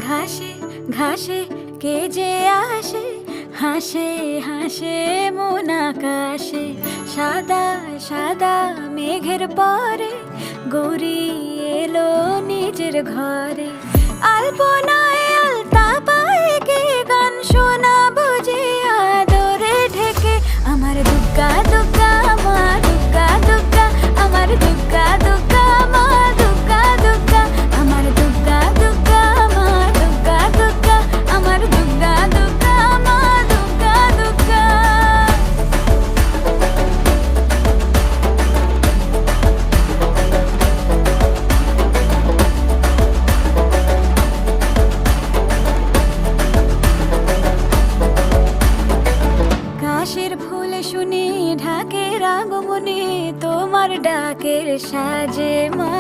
ঘাসে ঘাসে কে যে আসে, হাসে হাসে মন আকাশে। সাদা সাদা মেঘের পরে গৌরী এলো নিজের ঘরে। আলপনায় আলতা পায়ে কে গান শোনাবো যে আদরে ঢেকে। আমার দুগ্গা দুগ্গা মা দুগ্গা দুগ্গা, আমার দুগ্গা দুগ্গা মা দুগ্গা দুগ্গা, আমার দুগ্গা দুগ্গা মা দুগ্গা দুগ্গা, আমার দুগ্গা দুগ্গা মা দুগ্গা দুগ্গা। কাশের ফুল শুনি ঢাকের আগমনে, তোমার ডাকের সাজে মা